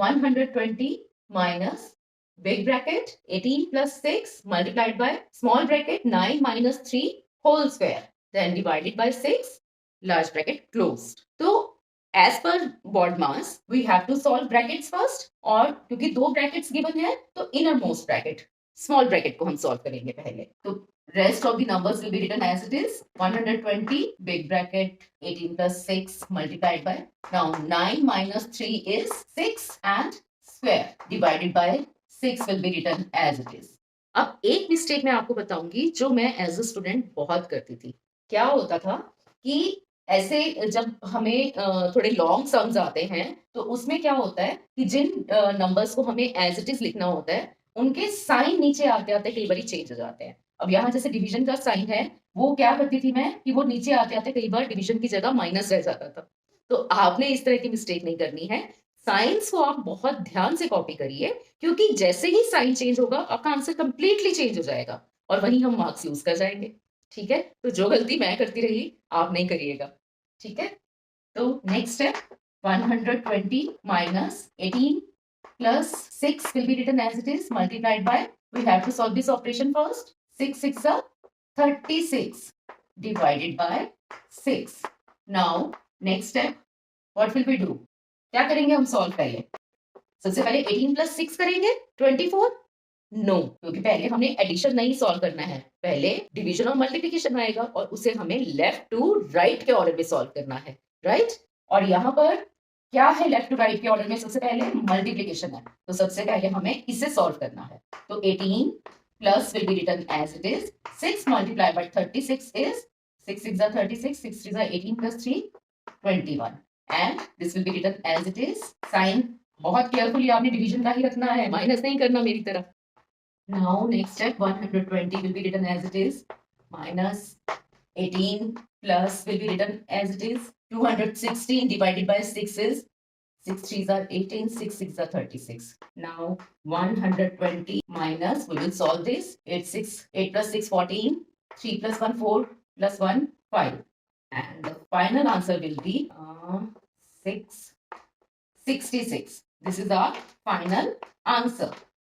120 minus big bracket 18 plus 6 multiplied by small bracket 9 minus 3 whole square, then divided by 6 large bracket closed. तो as per BODMAS we have to solve brackets first, और क्योंकि दो brackets given है तो innermost bracket small bracket को हम solve करेंगे पहले. तो rest of the numbers will be written as it is. 120 big bracket 18 plus 6 multiplied by, now 9 minus 3 is 6 and square divided by 6 will be written as it is. अब एक mistake मैं आपको बताऊंगी जो मैं एज अ स्टूडेंट बहुत करती थी. क्या होता था कि ऐसे जब हमें थोड़े लॉन्ग सम्स आते हैं तो उसमें क्या होता है कि जिन नंबर्स को हमें एज इट इज लिखना होता है उनके साइन नीचे आते आते कई बार चेंज हो जाते हैं. अब यहाँ जैसे डिवीजन का साइन है, वो क्या करती थी मैं कि वो नीचे आते आते कई बार डिवीजन की जगह माइनस रह जाता था. तो आपने इस तरह की मिस्टेक नहीं करनी है. साइंस को आप बहुत ध्यान से कॉपी करिए, क्योंकि जैसे ही साइन चेंज होगा आपका आंसर कंप्लीटली चेंज हो जाएगा और वहीं हम मार्क्स यूज कर जाएंगे. ठीक है, तो जो गलती मैं करती रही आप नहीं करिएगा. ठीक है, तो नेक्स्ट है 120 minus 18 plus 6 will be written as it is multiplied by, we have to solve this operation first. 6 6 are 36 divided by 6. Now next step, what will we do? क्या करेंगे हम सॉल्व पहले? सबसे पहले 18 plus 6 करेंगे 24. नो, क्योंकि पहले हमें एडिशन नहीं सॉल्व करना है, पहले डिवीजन और मल्टीप्लिकेशन आएगा और उसे हमें लेफ्ट टू राइट के ऑर्डर में सॉल्व करना है. राइट, और यहाँ पर क्या है लेफ्ट टू राइट के ऑर्डर में? सबसे पहले मल्टीप्लिकेशन है, तो सबसे पहले हमें इसे सॉल्व करना है. तो 18 plus will be written as it is 6 multiply by 36 is 6 6 are 36, 6 3 are 18 plus 3 21, and this will be written as it is. Sign बहुत केयरफुली आपने डिवीजन का ही रखना है, माइनस नहीं करना मेरी तरह. Now next step, 120 will be written as it is minus 18 plus will be written as it is. 216 divided by 6 is 6 3s are 18, 6 6 are 36. Now 120 minus, we will solve this. 8 plus 6 14, 3 plus 1 4 plus 1 5, and the final answer will be 666. This is our final answer.